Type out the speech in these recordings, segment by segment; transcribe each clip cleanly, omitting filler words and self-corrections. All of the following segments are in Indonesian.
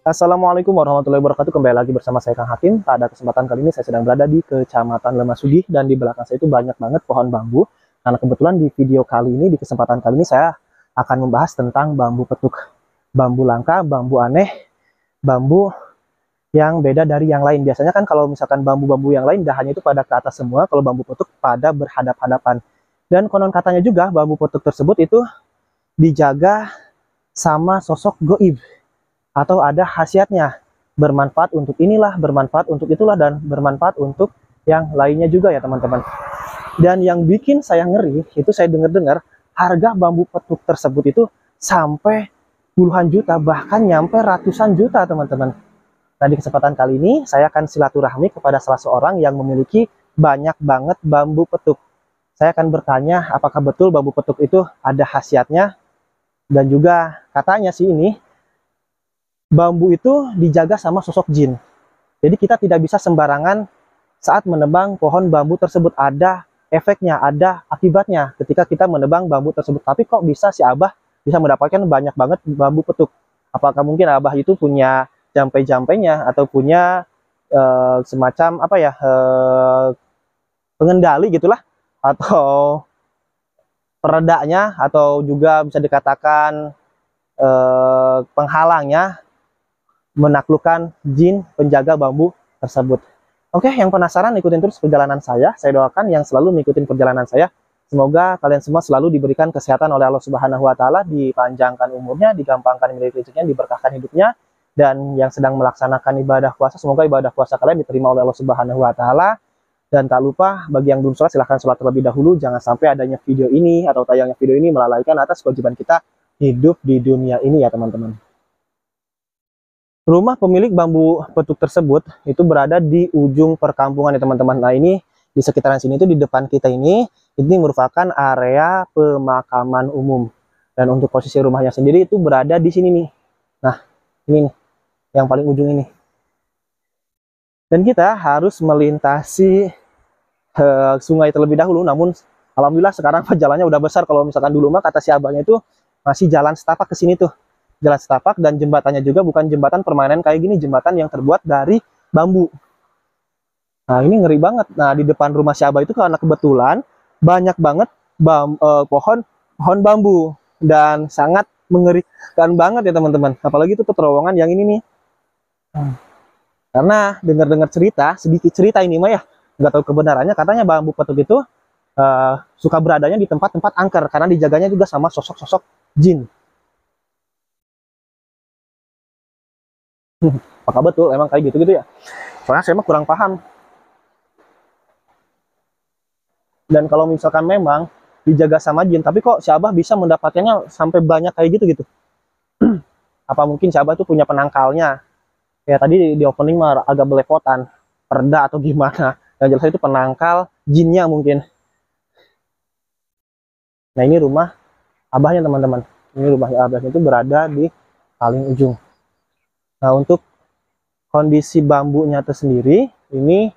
Assalamualaikum warahmatullahi wabarakatuh. Kembali lagi bersama saya Kang Hakim. Pada kesempatan kali ini saya sedang berada di Kecamatan Lemahsugih dan di belakang saya itu banyak banget pohon bambu. Karena kebetulan di video kali ini, di kesempatan kali ini saya akan membahas tentang bambu petuk. Bambu langka, bambu aneh, bambu yang beda dari yang lain. Biasanya kan kalau misalkan bambu-bambu yang lain dahannya itu pada ke atas semua, kalau bambu petuk pada berhadap-hadapan. Dan konon katanya juga bambu petuk tersebut itu dijaga sama sosok goib atau ada khasiatnya, bermanfaat untuk inilah, bermanfaat untuk itulah, dan bermanfaat untuk yang lainnya juga ya teman-teman. Dan yang bikin saya ngeri itu saya dengar-dengar harga bambu petuk tersebut itu sampai puluhan juta, bahkan nyampe ratusan juta teman-teman. Nah, di kesempatan kali ini saya akan silaturahmi kepada salah seorang yang memiliki banyak banget bambu petuk. Saya akan bertanya apakah betul bambu petuk itu ada khasiatnya, dan juga katanya sih ini bambu itu dijaga sama sosok jin. Jadi kita tidak bisa sembarangan saat menebang pohon bambu tersebut. Ada efeknya, ada akibatnya ketika kita menebang bambu tersebut. Tapi kok bisa si Abah bisa mendapatkan banyak banget bambu petuk? Apakah mungkin Abah itu punya jampe-jampenya atau punya semacam apa ya, pengendali gitulah, atau peredaknya, atau juga bisa dikatakan penghalangnya, menaklukkan jin penjaga bambu tersebut. Oke, yang penasaran ikutin terus perjalanan saya. Saya doakan yang selalu mengikuti perjalanan saya. Semoga kalian semua selalu diberikan kesehatan oleh Allah Subhanahu wa taala, dipanjangkan umurnya, digampangkan rezekinya, diberkahkan hidupnya, dan yang sedang melaksanakan ibadah puasa, semoga ibadah puasa kalian diterima oleh Allah Subhanahu wa taala. Dan tak lupa bagi yang belum sholat silahkan sholat terlebih dahulu. Jangan sampai adanya video ini atau tayangnya video ini melalaikan atas kewajiban kita hidup di dunia ini ya teman-teman. Rumah pemilik bambu petuk tersebut itu berada di ujung perkampungan ya teman-teman. Nah, ini di sekitaran sini itu di depan kita ini merupakan area pemakaman umum. Dan untuk posisi rumahnya sendiri itu berada di sini nih. Nah, ini nih, yang paling ujung ini. Dan kita harus melintasi sungai terlebih dahulu. Namun alhamdulillah sekarang jalannya udah besar. Kalau misalkan dulu mah kata si abahnya itu masih jalan setapak ke sini tuh. Jalan setapak, dan jembatannya juga bukan jembatan permanen kayak gini, jembatan yang terbuat dari bambu. Nah, ini ngeri banget. Nah, di depan rumah si Abah itu karena kebetulan banyak banget pohon bambu, dan sangat mengerikan banget ya teman-teman. Apalagi itu terowongan yang ini nih. Karena dengar-dengar cerita, sedikit cerita ini mah ya, nggak tahu kebenarannya, katanya bambu petuk itu suka beradanya di tempat-tempat angker karena dijaganya juga sama sosok-sosok jin. Apakah betul emang kayak gitu-gitu ya? Soalnya saya mah kurang paham. Dan kalau misalkan memang dijaga sama jin, tapi kok si Abah bisa mendapatkannya sampai banyak kayak gitu-gitu? Apa mungkin si Abah tuh punya penangkalnya? Ya tadi di opening mah agak belepotan, perda atau gimana? Yang jelas itu penangkal jinnya mungkin. Nah, ini rumah Abahnya teman-teman. Ini rumah Abahnya itu berada di paling ujung. Nah, untuk kondisi bambunya tersendiri ini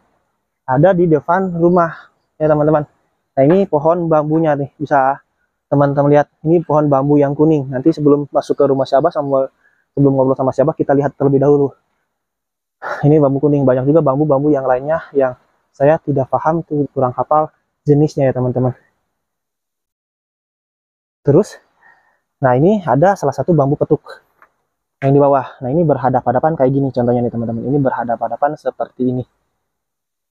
ada di depan rumah ya teman-teman. Nah, ini pohon bambunya nih, bisa teman-teman lihat, ini pohon bambu yang kuning. Nanti sebelum masuk ke rumah Syabah, sebelum ngobrol sama Syabah, kita lihat terlebih dahulu. Ini bambu kuning, banyak juga bambu-bambu yang lainnya yang saya tidak paham tuh, kurang hafal jenisnya ya teman-teman. Terus, nah ini ada salah satu bambu petuk yang di bawah. Nah, ini berhadap-hadapan kayak gini contohnya nih teman-teman. Ini berhadap-hadapan seperti ini.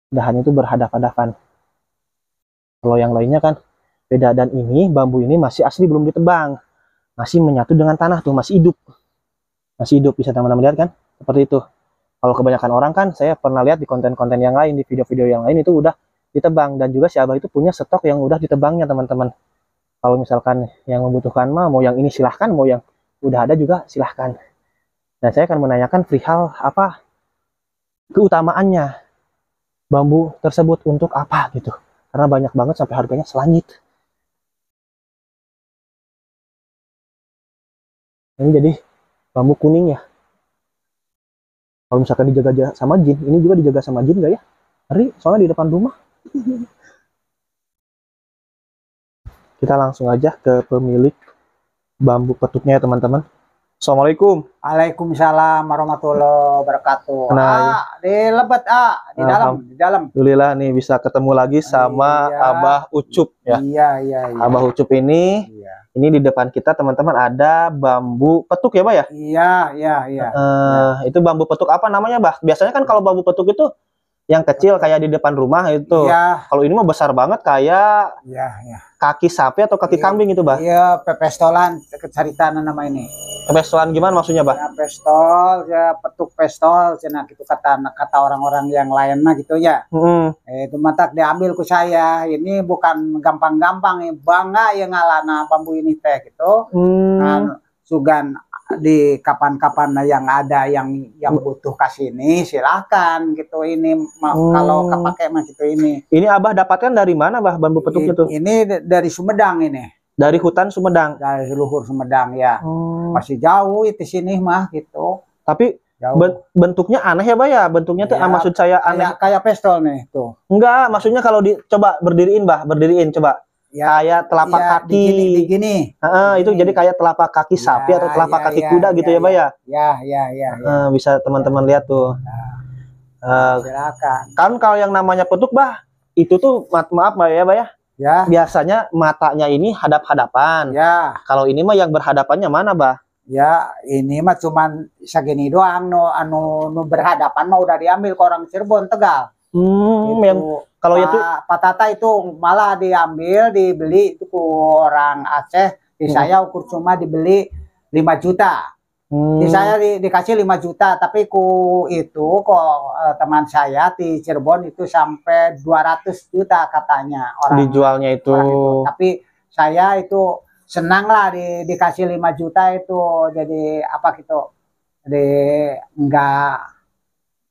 Dahannya itu berhadap-hadapan. Kalau yang lainnya kan beda, dan ini bambu ini masih asli, belum ditebang. Masih menyatu dengan tanah tuh, masih hidup. Masih hidup, bisa teman-teman lihat kan? Seperti itu. Kalau kebanyakan orang kan, saya pernah lihat di konten-konten yang lain, di video-video yang lain itu udah ditebang. Dan juga si Abah itu punya stok yang udah ditebangnya teman-teman. Kalau misalkan yang membutuhkan mah, mau yang ini silahkan, mau yang udah ada juga silahkan. Dan saya akan menanyakan perihal apa keutamaannya bambu tersebut untuk apa gitu. Karena banyak banget sampai harganya selangit. Ini jadi bambu kuning ya. Kalau misalkan dijaga sama jin, ini juga dijaga sama jin gak ya? Ngeri, soalnya di depan rumah. Kita langsung aja ke pemilik bambu petuknya ya teman-teman. Assalamualaikum. Waalaikumsalam warahmatullahi wabarakatuh. Nah, Di Lebet, di dalam. alhamdulillah nih bisa ketemu lagi sama Iya, Abah Ucup ya. iya. Abah Ucup Iya, ini di depan kita teman-teman ada bambu petuk ya, Bah ya? iya. Itu bambu petuk apa namanya, Bah? Biasanya kan kalau bambu petuk itu yang kecil kayak di depan rumah itu. Iya, Kalau ini mah besar banget kayak iya. kaki sapi atau kaki kambing itu, Bah. Iya, pepestolan, kecaritanan nama ini. Kebesulan gimana maksudnya, Bah? Ya, pestol, ya petuk pestol, cina gitu kata orang-orang yang lain mah gitu ya. Itu matak diambil ku saya. Ini bukan gampang-gampang, bangga yang ngalana bambu ini teh gitu. Nah, sugan di kapan-kapan yang ada yang butuh kasih ini silahkan gitu. Ini kalau kepake mah gitu ini. Ini Abah dapatkan dari mana, Bah, bambu petuk itu? Ini dari Sumedang ini. Dari hutan Sumedang. Dari luhur Sumedang ya. Masih jauh itu sini mah gitu. Tapi bentuknya aneh ya, Bah ya? Bentuknya tuh maksud saya aneh. Kayak pistol nih tuh. Enggak, maksudnya kalau coba berdiriin, Bah, berdiriin coba. Ya, kayak telapak kaki. Di gini. Itu jadi kayak telapak kaki sapi atau telapak kaki kuda gitu ya, Bah ya? Ya. Bisa teman-teman lihat tuh. Silakan. Kan kalau yang namanya petuk, Bah, itu tuh maaf Bah ya, Bah ya? Ya. Biasanya matanya ini hadap-hadapan. Ya. Kalau ini mah yang berhadapannya mana, Bah? Ya, ini mah cuman segini doang anu berhadapan mah udah diambil ke orang Cirebon, Tegal. Gitu. Yang kalau itu Pak Tata itu malah dibeli itu ke orang Aceh. Di saya ukur cuma dibeli 5 juta. Di saya dikasih 5 juta, tapi teman saya di Cirebon itu sampai 200 juta katanya orang dijualnya itu. Tapi saya itu senang lah dikasih 5 juta itu, jadi apa gitu, jadi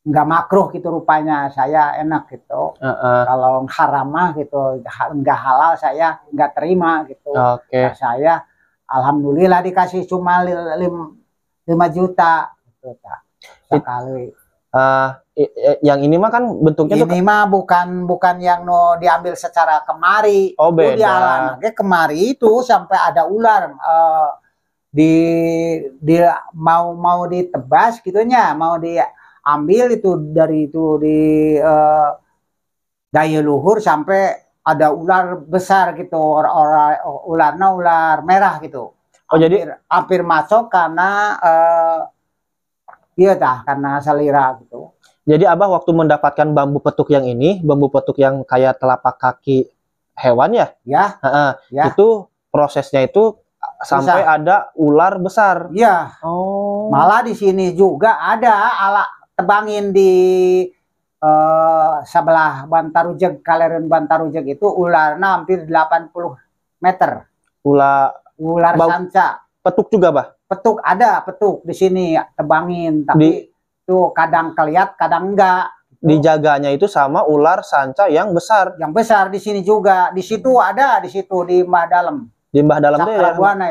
nggak makruh gitu rupanya, saya enak gitu. Kalau haram mah gitu, nggak halal saya nggak terima gitu. Nah, saya alhamdulillah dikasih cuma 5 juta gitu, sekali. Yang ini mah kan bentuknya ini mah bukan yang diambil secara kemari. Oh, beda. Kemari itu sampai ada ular mau ditebas gitunya, mau diambil itu dari itu di daya luhur sampai ada ular besar gitu, ularnya ular merah gitu. Jadi hampir masuk karena karena salira gitu. Jadi Abah waktu mendapatkan bambu petuk yang ini, bambu petuk yang kayak telapak kaki hewan ya? Ya. Itu prosesnya itu sampai ada ular besar. Iya. Malah di sini juga ada alat tebangin di sebelah Bantarujeg, Kalereun Bantarujeg itu ularnya hampir 80 meter. Ular sanca. Petuk juga, Bah? Petuk ada, petuk di sini tebangin, tapi itu kadang kelihat, kadang enggak. Dijaganya itu sama ular sanca yang besar. Yang besar di sini juga, di situ ada, di situ di Mbah Dalem. Di Mbah Dalem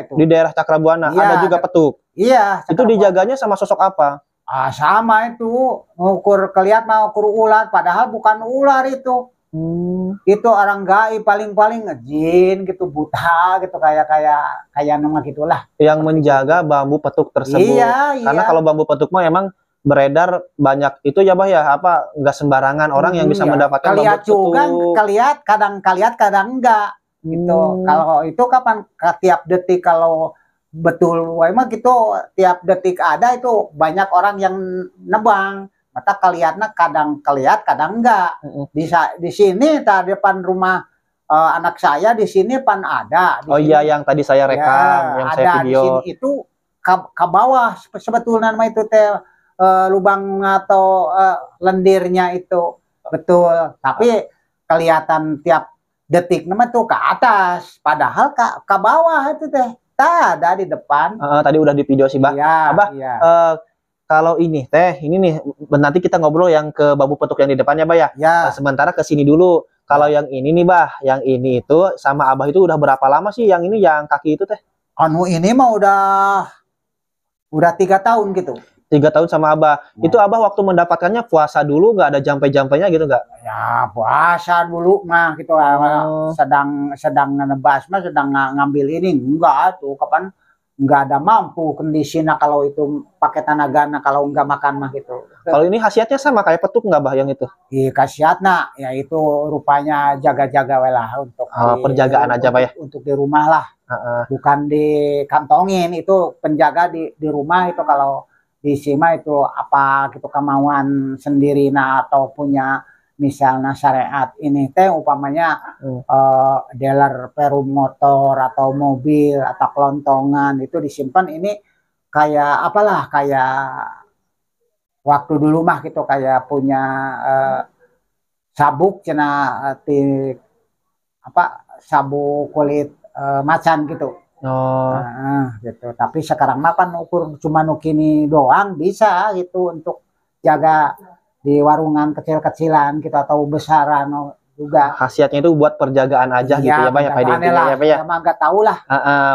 itu di daerah Cakrabuana ada juga petuk. Iya. Itu dijaganya sama sosok apa? Sama itu, ukur kelihat mau ukur ular, padahal bukan ular itu. Itu orang gaib, paling-paling ngejin gitu, buta gitu, kayak nama gitulah. Yang menjaga bambu petuk tersebut. Iya. Karena kalau bambu petuk mah emang beredar banyak itu ya, Bah ya, apa nggak sembarangan orang yang bisa mendapatkan bambu petuk. Juga kadang enggak gitu. Kalau itu kapan tiap detik, kalau betul emang gitu tiap detik ada itu banyak orang yang nebang. Mata kelihatnya kadang kelihat, kadang enggak. Di sini tadi depan rumah anak saya di sini pan ada. Iya, yang tadi saya rekam, yang saya video. Di sini itu ke bawah sebetulnya nama itu teh lubang atau lendirnya itu betul. Tapi kelihatan tiap detik nama tuh ke atas, padahal ke bawah itu teh. Ada di depan. Tadi udah di video sih, Bah. Abah. Kalau ini nih nanti kita ngobrol yang ke bambu petuk yang di depannya, Bah ya. Sementara ke sini dulu. Kalau yang ini nih, Bah, yang ini itu sama Abah itu udah berapa lama sih yang ini yang kaki itu teh? Ini mah udah 3 tahun gitu. 3 tahun sama Abah. Itu Abah waktu mendapatkannya puasa dulu, nggak ada jampe-jampenya gitu nggak? Ya puasa dulu mah gitu. Sedang nebas mah, sedang ngambil ini enggak tuh, kapan nggak ada mampu kondisinya kalau itu pakai tenaga kalau nggak makan mah gitu. Kalau ini khasiatnya sama kayak petuk nggak bah yang itu? Iya khasiatnya ya itu rupanya jaga-jaga lah untuk penjagaan aja bah ya. Untuk di rumah lah. Bukan dikantongin, itu penjaga di rumah itu. Kalau di Sima itu apa gitu kemauan sendiri nah atau punya misalnya syariat ini teh umpamanya dealer perum motor atau mobil atau kelontongan itu disimpan ini kayak apalah kayak waktu dulu mah gitu kayak punya sabuk cina sabuk kulit macan gitu. Gitu. Tapi sekarang mah kan ukur cuma nukini doang bisa gitu untuk jaga di warungan kecil-kecilan kita tahu besaran juga. Khasiatnya itu buat perjagaan aja gitu ya Pak ya kayak intinya ya Pak ya. Emang nggak tahu lah.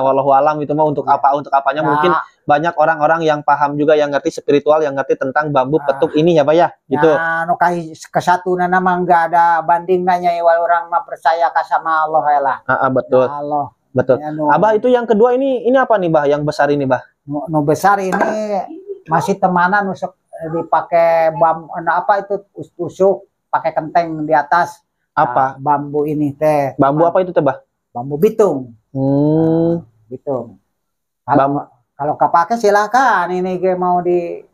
Walau alam itu mah untuk apa untuk apanya mungkin banyak orang-orang yang paham juga yang ngerti spiritual yang ngerti tentang bambu petuk ini ya Pak ya gitu. No kai kesatu nama nggak ada banding nanya wal orang mah percaya sama Allah ya lah. Betul. Ya Allah. Betul. Ya, Abah itu yang kedua ini apa nih Bah yang besar ini Bah? No besar ini masih temanan usuk dipakai apa itu tusuk pakai kenteng di atas apa bambu ini teh bambu apa itu teh Bah? Bambu bitung. Bitung kalau kepake silakan ini mau di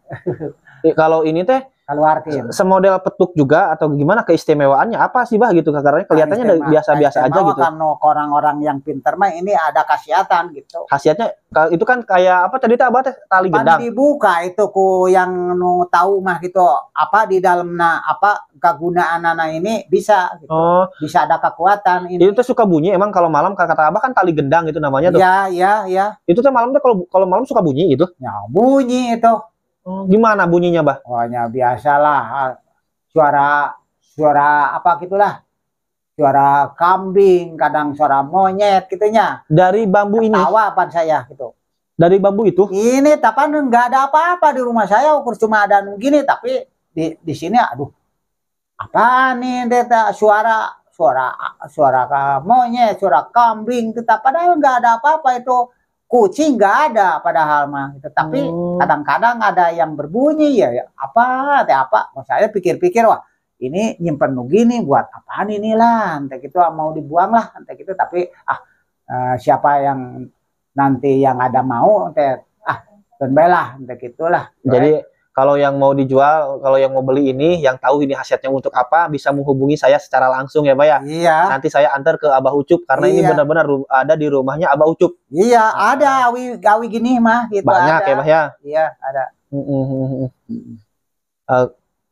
kalau ini teh keluarkan semodel petuk juga atau gimana keistimewaannya apa sih Bah gitu karena kelihatannya biasa-biasa aja gitu kan orang-orang yang pintar mah ini ada khasiatan gitu. Khasiatnya itu kan kayak apa tadi Abah teh tali gendang dibuka itu ku yang nu tahu mah gitu apa di dalamnya apa kegunaan anak ini bisa gitu. Bisa ada kekuatan ini. Itu tuh suka bunyi emang kalau malam kata Abah kan tali gendang itu namanya tuh. Iya. Itu tuh malam tuh kalau malam suka bunyi gitu. Ya bunyi itu. Gimana bunyinya Bah? Pokoknya biasalah suara apa gitulah. Suara kambing, kadang suara monyet gitunya. Dari bambu ini. Tawa apa saya gitu. Dari bambu itu? Ini tapi nggak ada apa-apa di rumah saya, ukur cuma ada gini tapi di sini aduh. Apa nih suara monyet, suara kambing itu padahal nggak ada apa-apa itu. Kucing nggak ada padahal mah gitu. Tapi kadang-kadang ada yang berbunyi ya apa saya pikir-pikir wah ini nyimpen begini buat apaan inilah entah gitu mau dibuang lah entah gitu tapi siapa yang nanti yang ada mau entah lah entah gitulah. Jadi kalau yang mau dijual, kalau yang mau beli ini, yang tahu ini khasiatnya untuk apa, bisa menghubungi saya secara langsung ya, Pak ya. Iya. Nanti saya antar ke Abah Ucup karena ini benar-benar ada di rumahnya Abah Ucup. Iya, ada gawi gini mah gitu. Banyak ada. Ya, Pak ya. Iya, ada.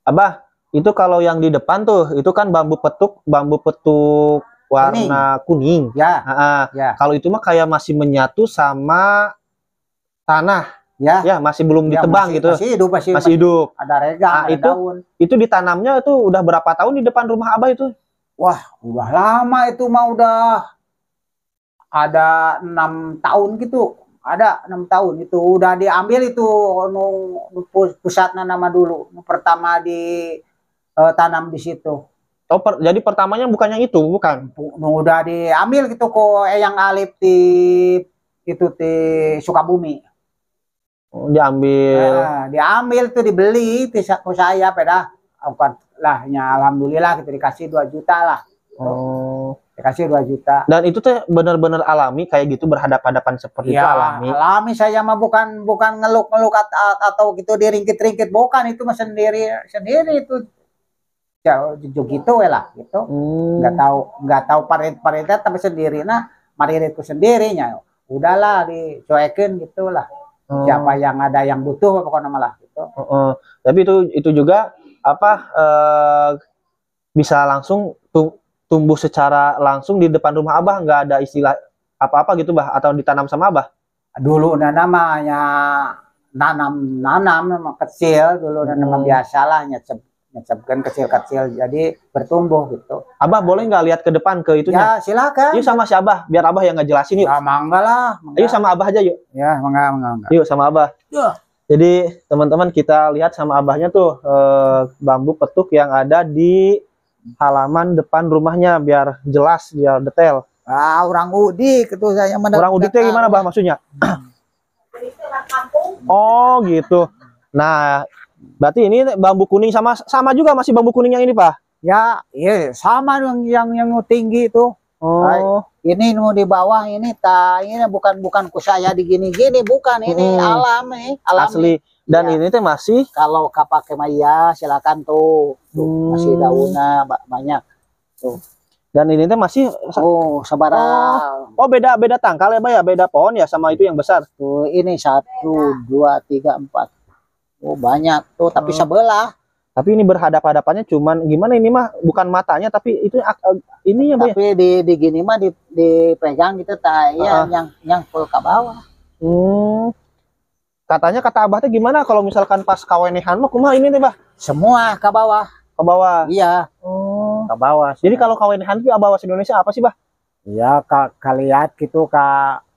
Abah, itu kalau yang di depan tuh, itu kan bambu petuk warna kuning. Ya. Kalau itu mah kayak masih menyatu sama tanah. Ya masih belum ditebang gitu. Masih hidup. Ada regang, ada daun. Itu ditanamnya itu udah berapa tahun di depan rumah Abah itu? Wah, udah lama itu mah udah ada 6 tahun gitu. Ada 6 tahun itu udah diambil itu pusatnya nama dulu. Pertama ditanam di situ. Jadi pertamanya bukannya itu, bukan? Udah diambil gitu kok yang alif di Sukabumi. Diambil tuh dibeli ke saya pada alhamdulillah kita dikasih 2 juta lah. Dikasih 2 juta. Dan itu tuh benar-benar alami kayak gitu berhadapan-hadapan seperti itu alami. Alami saya mah bukan ngeluk-ngeluk atau gitu diringkit-ringkit bukan itu mah sendiri itu jauh gitu lah gitu. Nggak tahu paritet tapi sendiri maririt itu sendirinya. Udahlah dicuekin gitulah. Siapa yang ada yang butuh pokoknya malah gitu. Tapi itu juga bisa langsung tumbuh secara langsung di depan rumah Abah, nggak ada istilah apa-apa gitu Bah atau ditanam sama Abah? Dulu namanya nanam kecil dulu nama biasalah nyecapkan kecil-kecil jadi bertumbuh gitu. Abah boleh nggak lihat ke depan ke itunya? Ya silakan. Yuk sama si Abah biar Abah yang ngejelasin yuk. Ya mangga lah. Ayo sama Abah aja yuk. Ya mangga. Yuk sama Abah. Ya. Jadi teman-teman kita lihat sama Abahnya tuh bambu petuk yang ada di halaman depan rumahnya biar jelas biar detail. Orang udik itu saya orang udik itu gimana Bah maksudnya? Oh gitu. Nah, berarti ini bambu kuning sama juga masih bambu kuning yang ini Pak? Ya, iya sama yang tinggi itu. Oh, Ini nu di bawah ini ini bukan ku saya digini-gini, bukan ini alam nih, alami. asli. Dan Ya. ini teh masih Kalau pakai maya silakan tuh, masih daunnya banyak tuh. dan ini teh masih Sebarang. oh beda tangkal ya Pak ya, beda pohon ya sama itu yang besar. Tuh ini 1, 2, 3, 4. Oh banyak tuh, tapi sebelah. Tapi ini berhadap-hadapannya cuman gimana ini mah bukan matanya tapi itu ini ya Pak ya? Tapi di gini mah dipegang gitu ya, yang full ke bawah. Katanya kata Abah teh gimana kalau misalkan pas kawenehan mah kumaha ini teh Bah? Semua ke bawah. Ke bawah. Iya. Ke bawah. Jadi kalau kawenehan itu Abah bahasa Indonesia apa sih Bah? Iya, kaliat gitu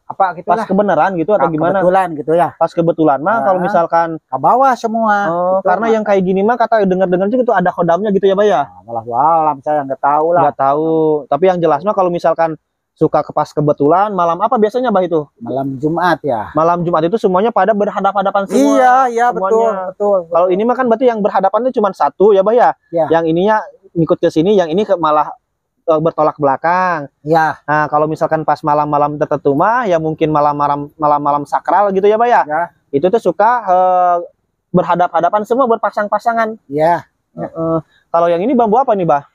apa gitu pas lah. Kebenaran gitu atau gimana? Kebetulan gitu ya. Pas kebetulan mah kalau misalkan ke bawah semua. Gitu, karena yang kayak gini mah kata dengar-dengar juga tuh ada khodamnya gitu ya Bah ya? Malah alam saya nggak tahu lah. Nggak tahu. Tapi yang jelas mah kalau misalkan suka pas kebetulan malam apa biasanya Bah itu? Malam Jumat ya. Malam Jumat itu semuanya pada berhadapan-hadapan semua. Iya betul. Kalau ini mah kan berarti yang berhadapan itu cuma satu ya Bah ya? Yang ininya ngikut ke sini, yang ini malah bertolak belakang. Ya. Nah, kalau misalkan pas malam-malam tertentu mah ya mungkin malam-malam sakral gitu ya, Pak ya. Itu tuh suka berhadap-hadapan semua berpasang-pasangan. Ya. Kalau yang ini bambu apa nih, Bah?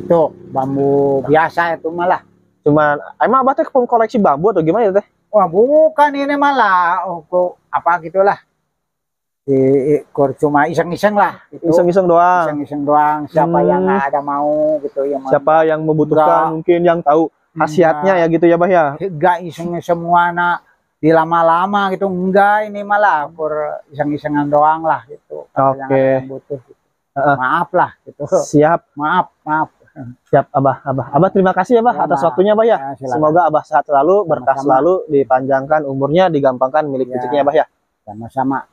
Itu bambu biasa itu malah. Cuman emang Abah teh koleksi bambu atau gimana ya, Teh? Wah, bukan ini malah apa gitulah. Cuma iseng-iseng lah gitu. Iseng-iseng doang. Iseng-iseng doang, siapa yang ada mau gitu ya. Siapa yang membutuhkan mungkin yang tahu khasiatnya ya gitu ya Bah ya. Enggak iseng semua di lama-lama gitu, enggak, ini malah iseng-isengan doang lah gitu. Oke. Yang butuh gitu. Maaf lah gitu. Siap. Maaf. Siap Abah terima kasih ya Bah atas waktunya Bah ya. Semoga Abah sehat selalu, berkah selalu, dipanjangkan umurnya, digampangkan milik rezekinya Bah ya. Sama-sama.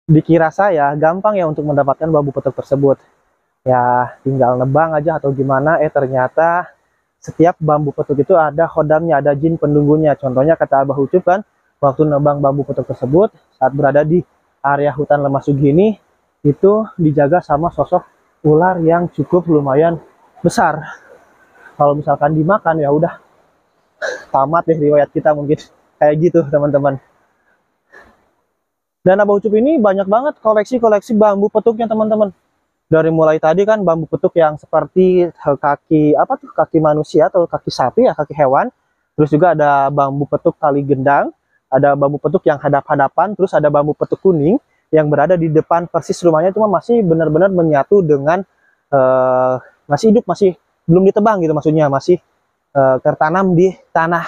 Dikira saya gampang ya untuk mendapatkan bambu petuk tersebut. Ya tinggal nebang aja atau gimana, ternyata setiap bambu petuk itu ada khodamnya, ada jin pendunggunya. Contohnya kata Abah Ucup kan, waktu nebang bambu petuk tersebut, saat berada di area hutan Lemasugi ini, itu dijaga sama sosok ular yang cukup lumayan besar. Kalau misalkan dimakan ya udah tamat deh riwayat kita mungkin. Kayak gitu teman-teman. Dan Abah Ucup ini banyak banget koleksi-koleksi bambu petuknya teman-teman. Dari mulai tadi kan bambu petuk yang seperti kaki manusia atau kaki sapi ya, kaki hewan. Terus juga ada bambu petuk tali gendang, ada bambu petuk yang hadap-hadapan, terus ada bambu petuk kuning yang berada di depan persis rumahnya, cuma masih benar-benar menyatu dengan masih hidup, masih belum ditebang gitu maksudnya, masih tertanam di tanah.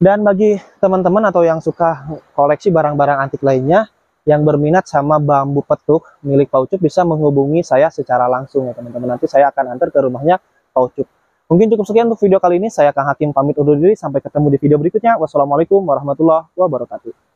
Dan bagi teman-teman atau yang suka koleksi barang-barang antik lainnya yang berminat sama bambu petuk milik Pak Ucup, bisa menghubungi saya secara langsung ya teman-teman. Nanti saya akan antar ke rumahnya Pak Ucup. Mungkin cukup sekian untuk video kali ini. Saya Kang Hakim pamit undur diri. Sampai ketemu di video berikutnya. Wassalamualaikum warahmatullahi wabarakatuh.